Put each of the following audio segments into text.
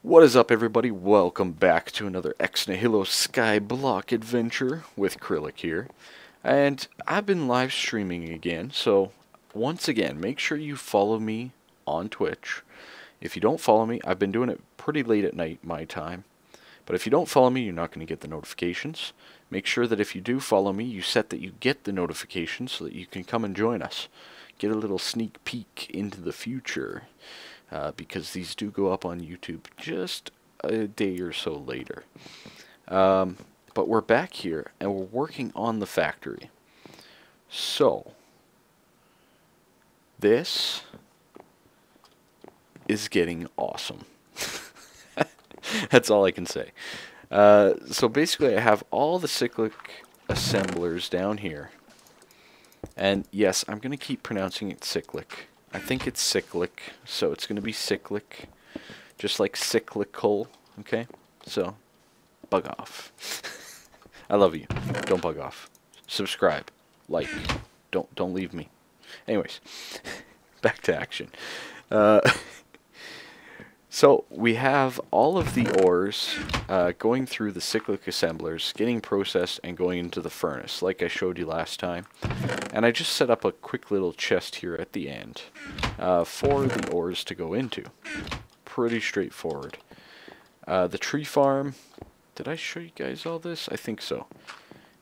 What is up, everybody? Welcome back to another Ex Nihilo Skyblock adventure with Kryllyk here. And I've been live streaming again, so once again, make sure you follow me on Twitch. If you don't follow me, I've been doing it pretty late at night, my time. But if you don't follow me, you're not going to get the notifications. Make sure that if you do follow me, you set that you get the notifications so that you can come and join us. Get a little sneak peek into the future. Because these do go up on YouTube just a day or so later. But we're back here, and we're working on the factory. So, this is getting awesome. That's all I can say. So basically, I have all the cyclic assemblers down here. And yes, I'm going to keep pronouncing it cyclic. I think it's cyclic, so it's going to be cyclic, just like cyclical, okay? So, bug off. I love you. Don't bug off. Subscribe. Like. Don't leave me. Anyways, back to action. So, we have all of the ores going through the cyclic assemblers, getting processed, and going into the furnace, like I showed you last time. And I just set up a quick little chest here at the end for the ores to go into. Pretty straightforward. The tree farm, did I show you guys all this? I think so.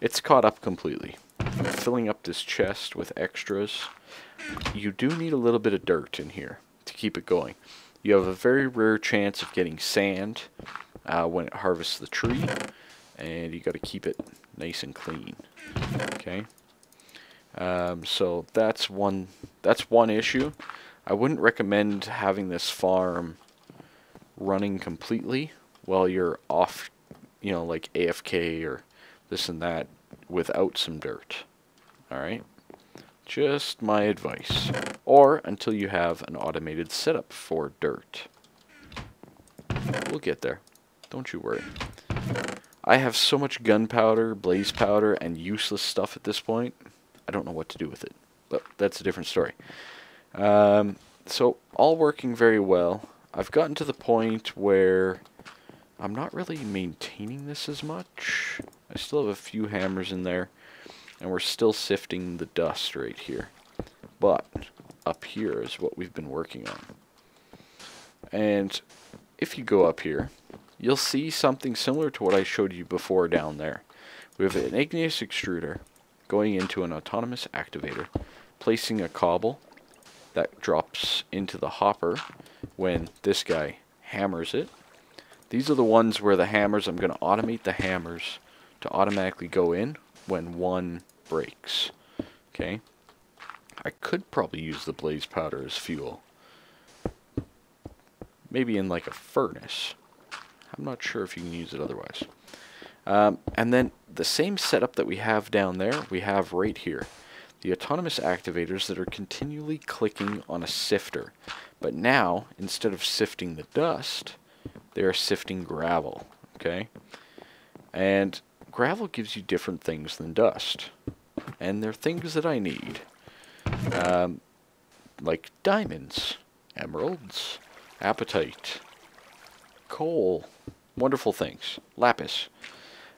It's caught up completely. I'm filling up this chest with extras. You do need a little bit of dirt in here to keep it going. You have a very rare chance of getting sand when it harvests the tree, and you got to keep it nice and clean. Okay. So that's one issue. I wouldn't recommend having this farm running completely while you're off, you know, like AFK or this and that without some dirt. All right. Just my advice. Or until you have an automated setup for dirt. We'll get there. Don't you worry. I have so much gunpowder, blaze powder, and useless stuff at this point. I don't know what to do with it. But that's a different story. So, all working very well. I've gotten to the point where I'm not really maintaining this as much. I still have a few hammers in there. And we're still sifting the dust right here. But up here is what we've been working on. And if you go up here, you'll see something similar to what I showed you before down there. We have an igneous extruder going into an autonomous activator, placing a cobble that drops into the hopper when this guy hammers it. These are the ones where the hammers, I'm going to automate the hammers to automatically go in when one breaks. Okay. I could probably use the blaze powder as fuel. Maybe in like a furnace. I'm not sure if you can use it otherwise. And then the same setup that we have down there, we have right here. The autonomous activators that are continually clicking on a sifter. But now, instead of sifting the dust, they are sifting gravel. Okay. And gravel gives you different things than dust. And they're things that I need. Like diamonds, emeralds, apatite, coal, wonderful things, lapis.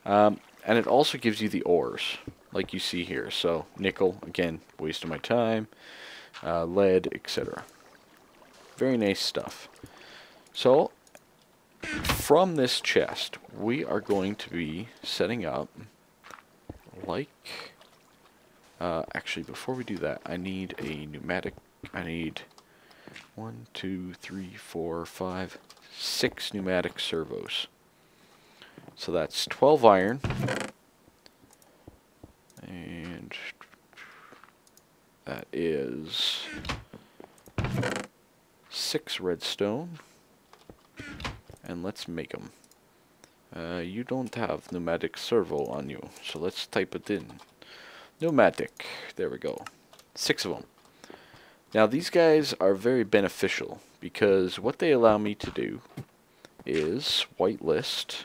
And it also gives you the ores, like you see here. So nickel, again, waste of my time, lead, etc. Very nice stuff. So from this chest, we are going to be setting up like... actually, before we do that, I need a pneumatic. I need 1, 2, 3, 4, 5, 6 pneumatic servos. So that's 12 iron. And that is 6 redstone. And let's make them. You don't have pneumatic servo on you, so let's type it in. Pneumatic. There we go. 6 of them. Now these guys are very beneficial because what they allow me to do is whitelist.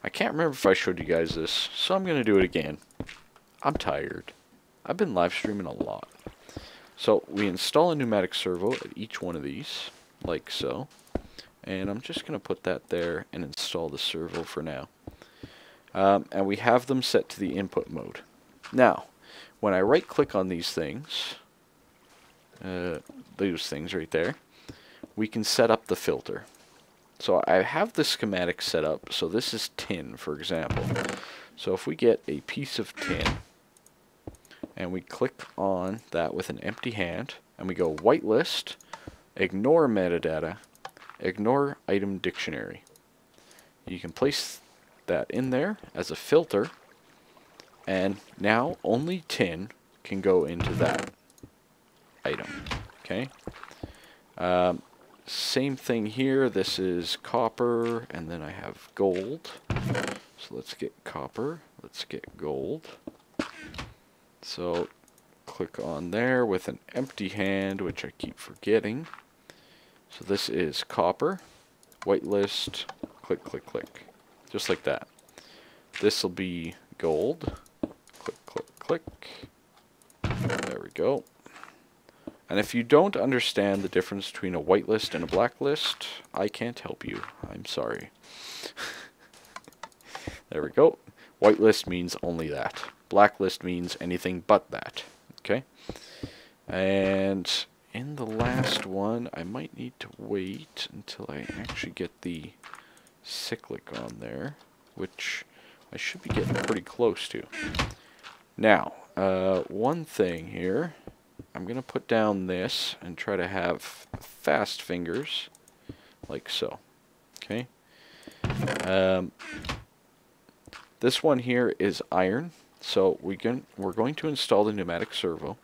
I can't remember if I showed you guys this, so I'm going to do it again. I'm tired. I've been live streaming a lot. So we install a pneumatic servo at each one of these, like so. and I'm just going to put that there and install the servo for now. And we have them set to the input mode. Now, when I right click on these things, those things right there, we can set up the filter. So I have the schematic set up, so this is tin, for example. So if we get a piece of tin, and we click on that with an empty hand, and we go whitelist, ignore metadata, ignore item dictionary. You can place that in there as a filter, and now only tin can go into that item. Okay. Same thing here. This is copper, and then I have gold. So let's get copper. Let's get gold. So click on there with an empty hand, which I keep forgetting. So this is copper, whitelist, click, click, click. Just like that. This will be gold. Click, click, click. There we go. And if you don't understand the difference between a whitelist and a blacklist, I can't help you. I'm sorry. There we go. Whitelist means only that. Blacklist means anything but that. Okay? And in the last one, I might need to wait until I actually get the cyclic on there, which I should be getting pretty close to. Now, one thing here, I'm going to put down this and try to have fast fingers, like so. Okay? This one here is iron, so we're going to install the pneumatic servo,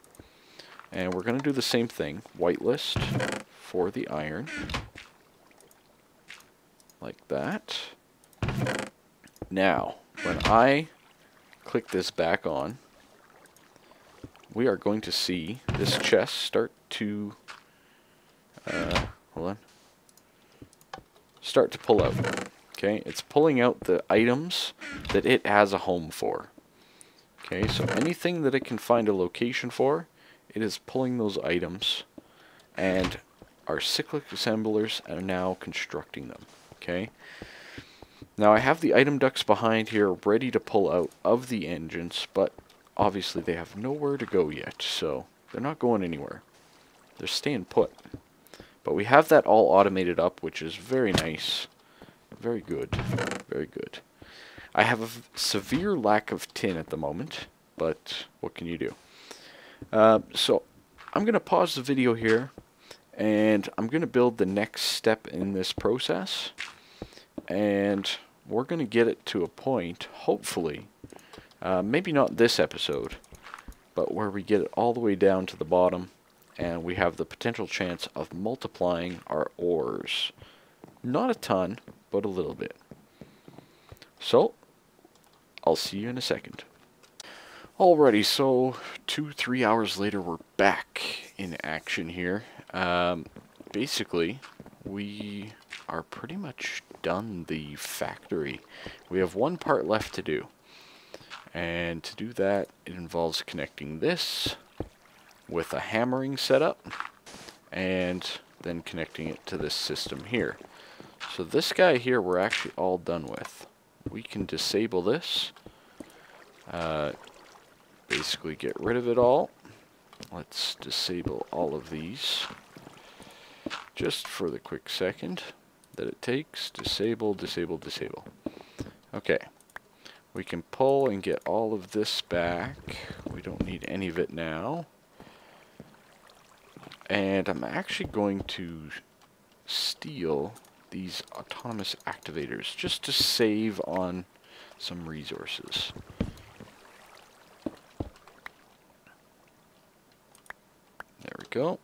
and we're going to do the same thing, whitelist for the iron, like that. Now, when I click this back on, we are going to see this chest start to, start to pull out. Okay, it's pulling out the items that it has a home for. Okay, so anything that it can find a location for, it is pulling those items, and our cyclic assemblers are now constructing them. Okay, now I have the item ducts behind here ready to pull out of the engines, but obviously they have nowhere to go yet, so they're not going anywhere. They're staying put. But we have that all automated up, which is very nice. Very good. Very good. I have a severe lack of tin at the moment, but what can you do? So I'm going to pause the video here, and I'm going to build the next step in this process, and we're going to get it to a point, hopefully, maybe not this episode, but where we get it all the way down to the bottom, and we have the potential chance of multiplying our ores. Not a ton, but a little bit. So, I'll see you in a second. Alrighty, so 2-3 hours later, we're back in action here. Basically, we are pretty much done the factory. We have one part left to do. And to do that, it involves connecting this with a hammering setup, and then connecting it to this system here. So this guy here we're actually all done with. We can disable this. Basically get rid of it all. Let's disable all of these. Just for the quick second that it takes. Disable, disable, disable. Okay. We can pull and get all of this back. We don't need any of it now. And I'm actually going to steal these autonomous activators just to save on some resources. There we go.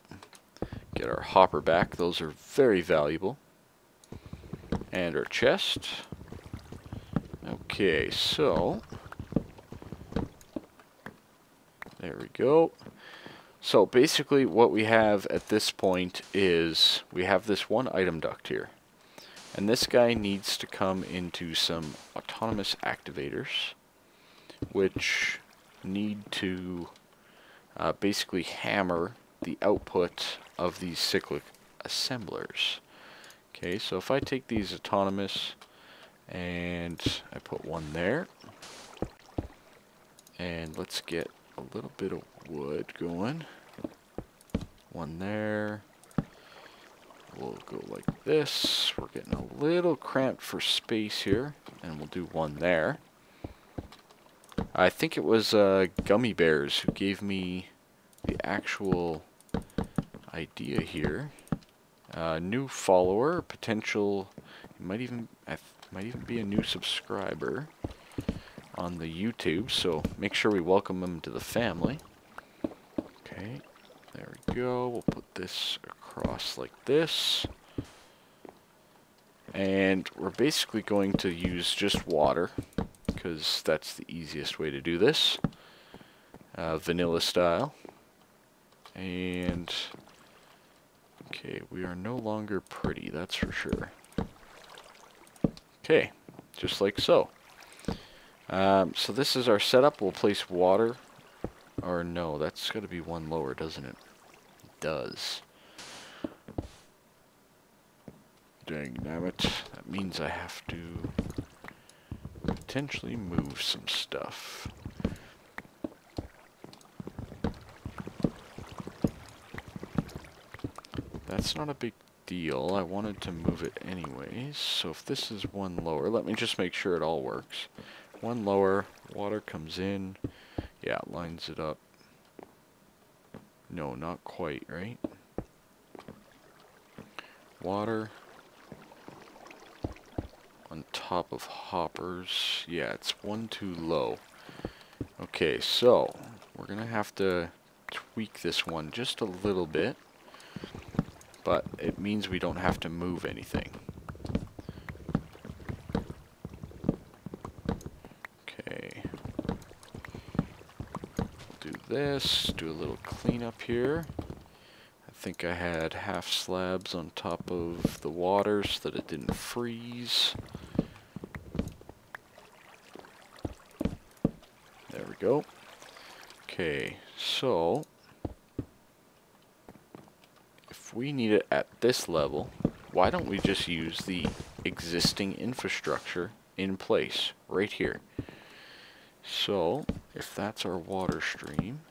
Get our hopper back. Those are very valuable. And our chest. Okay, so there we go. So basically what we have at this point is we have this one item duct here. And this guy needs to come into some autonomous activators, which need to basically hammer the output of these cyclic assemblers. Okay, so if I take these autonomous and I put one there, and let's get a little bit of wood going. One there. We'll go like this. We're getting a little cramped for space here, and we'll do one there. I think it was Gummy Bears who gave me the actual idea here. New follower, potential. Might even be a new subscriber on the YouTube. So make sure we welcome them to the family. Okay, there we go. We'll put this across like this. And we're basically going to use just water, because that's the easiest way to do this. Vanilla style. And, okay, we are no longer pretty, that's for sure. Okay, just like so. So this is our setup. We'll place water. Or no, that's got to be one lower, doesn't it? It does. Dang nabbit. That means I have to potentially move some stuff. That's not a big deal. I wanted to move it anyways. So if this is one lower, let me just make sure it all works. One lower, water comes in. Yeah, it lines it up. No, not quite, right? Water on top of hoppers. Yeah, it's one too low. Okay, so we're gonna have to tweak this one just a little bit, but it means we don't have to move anything. Okay, do this, do a little cleanup here. I think I had half slabs on top of the water so that it didn't freeze. There we go. Okay, so if we need it at this level, why don't we just use the existing infrastructure in place right here? So if that's our water stream,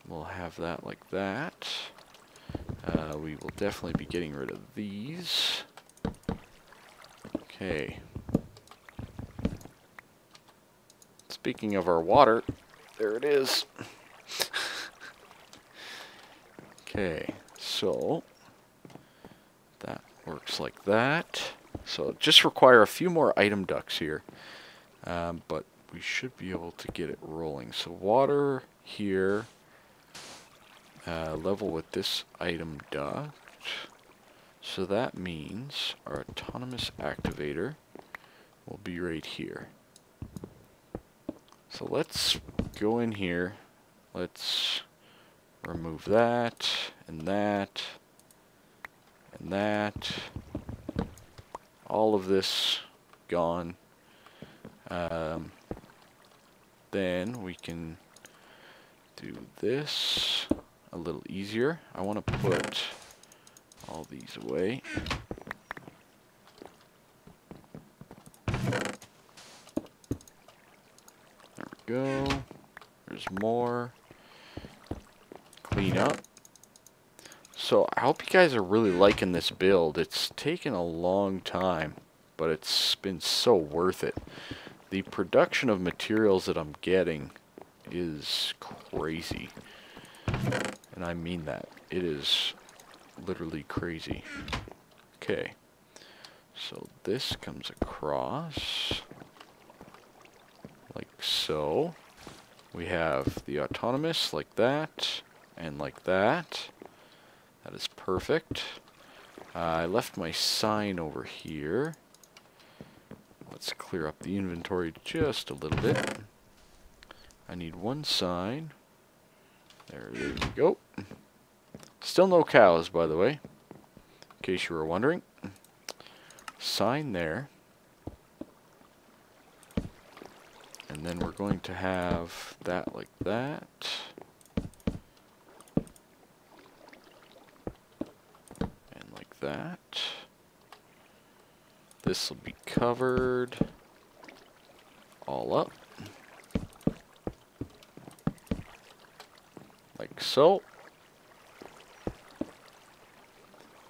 we'll have that like that. We will definitely be getting rid of these. Okay. Speaking of our water, there it is. Okay, so that works like that. So just require a few more item ducts here, but we should be able to get it rolling. So water here, level with this item duct. So that means our autonomous activator will be right here. So let's go in here. Let's remove that, and that, and that. All of this gone. Then we can do this a little easier. I want to put all these away. There we go. There's more. Clean up. So I hope you guys are really liking this build. It's taken a long time, but it's been so worth it. The production of materials that I'm getting is crazy. And I mean that. It is literally crazy. Okay. So this comes across like so. We have the autonomous like that and like that. That is perfect. I left my sign over here. Let's clear up the inventory just a little bit. I need one sign. There we go. Still no cows, by the way, in case you were wondering. Sign there. And then we're going to have that like that. that. This will be covered all up. Like so.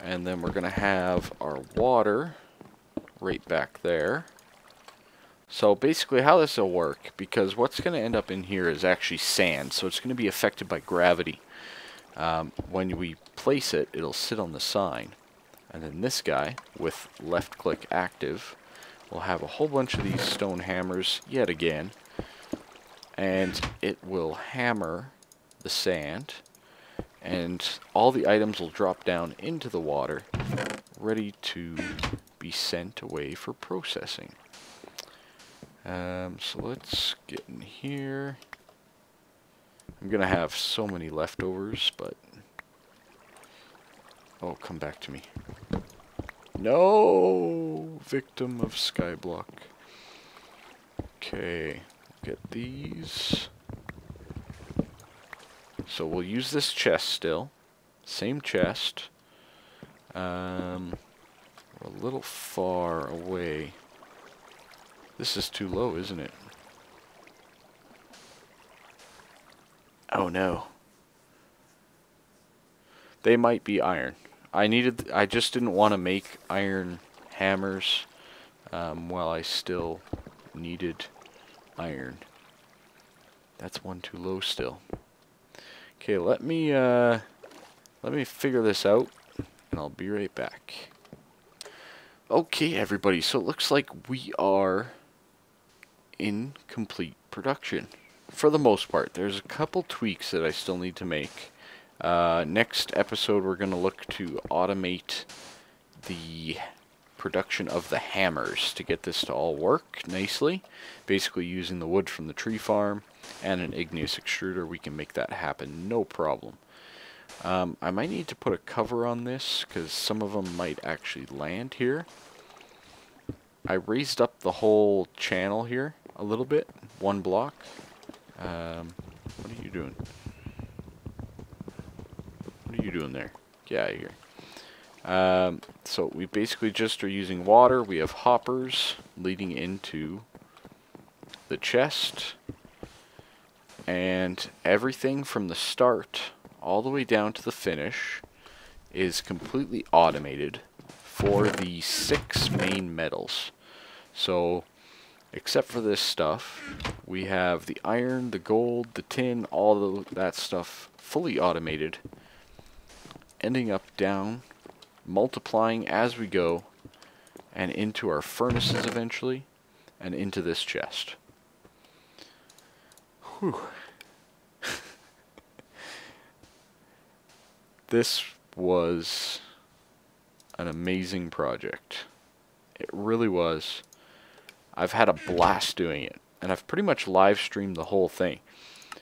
And then we're going to have our water right back there. So basically how this will work, because what's going to end up in here is actually sand, so it's going to be affected by gravity. When we place it, it'll sit on the sign. And then this guy, with left click active, will have a whole bunch of these stone hammers yet again. And it will hammer the sand, and all the items will drop down into the water, ready to be sent away for processing. So let's get in here. I'm gonna have so many leftovers, but oh, come back to me. No, victim of Skyblock. Okay, get these. So we'll use this chest still. Same chest. We're a little far away. This is too low, isn't it? Oh no. They might be iron. I just didn't want to make iron hammers while I still needed iron. That's one too low still. Okay, let me figure this out, and I'll be right back. Okay, everybody, so it looks like we are in complete production. For the most part, there's a couple tweaks that I still need to make. Next episode, we're going to look to automate the production of the hammers to get this to all work nicely. Basically, using the wood from the tree farm and an igneous extruder, we can make that happen, no problem. I might need to put a cover on this, because some of them might actually land here. I raised up the whole channel here a little bit, one block. What are you doing? What are you doing there? Get out of here. So we basically just are using water. We have hoppers leading into the chest. And everything from the start all the way down to the finish is completely automated for the 6 main metals. So, except for this stuff, we have the iron, the gold, the tin, all that stuff fully automated, ending up down, multiplying as we go, and into our furnaces eventually, and into this chest. Whew. This was an amazing project. It really was. I've had a blast doing it, and I've pretty much live streamed the whole thing.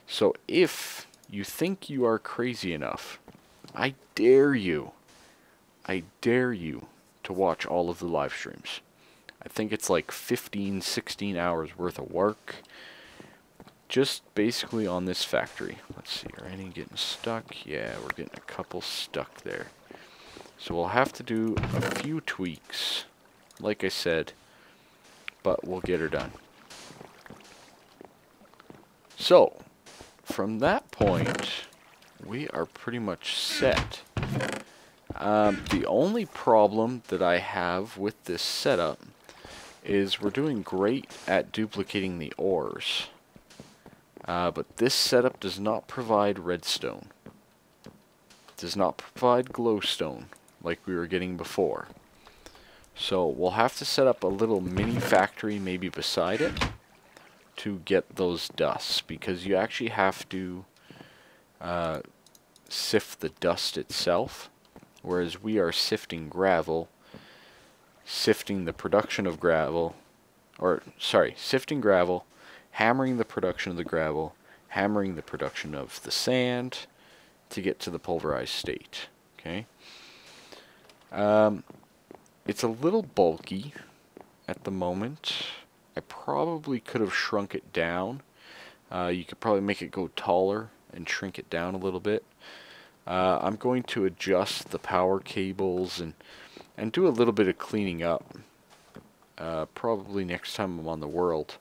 So if you think you are crazy enough, I dare you to watch all of the live streams. I think it's like 15, 16 hours worth of work, just basically on this factory. Let's see, are any getting stuck? Yeah, we're getting a couple stuck there. So we'll have to do a few tweaks, like I said, but we'll get her done. So, from that point, we are pretty much set. The only problem that I have with this setup is we're doing great at duplicating the ores. But this setup does not provide redstone. It does not provide glowstone like we were getting before. So we'll have to set up a little mini factory maybe beside it to get those dusts, because you actually have to sift the dust itself, whereas we are sifting gravel, sifting the production of gravel, or sorry, sifting gravel, hammering the production of the gravel, hammering the production of the sand to get to the pulverized state. Okay. It's a little bulky at the moment. I probably could have shrunk it down. You could probably make it go taller and shrink it down a little bit. I'm going to adjust the power cables and do a little bit of cleaning up. Probably next time I'm on the world.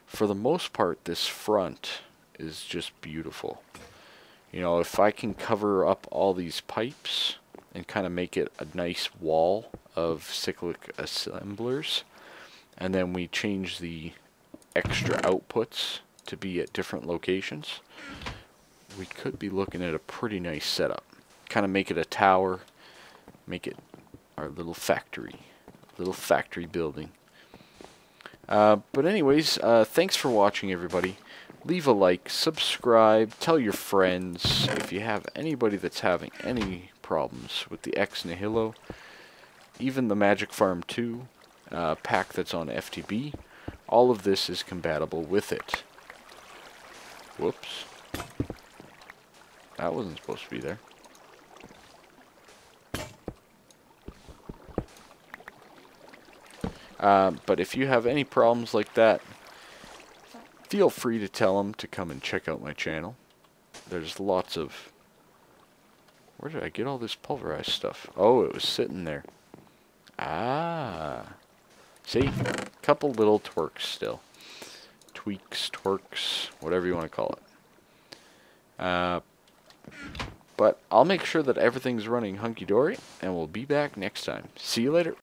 For the most part, this front is just beautiful. You know, if I can cover up all these pipes and kind of make it a nice wall of cyclic assemblers, and then we change the extra outputs to be at different locations, we could be looking at a pretty nice setup. Kind of make it a tower, make it our little factory building. But anyways, thanks for watching, everybody. Leave a like, subscribe, tell your friends. If you have anybody that's having any problems with the Ex Nihilo, even the Magic Farm 2 pack that's on FTB, all of this is compatible with it. Whoops. That wasn't supposed to be there. But if you have any problems like that, feel free to tell them to come and check out my channel. There's lots of... Where did I get all this pulverized stuff? Oh, it was sitting there. Ah. See? Couple little twerks still. Tweaks, twerks, whatever you want to call it. But I'll make sure that everything's running hunky-dory, and we'll be back next time. See you later.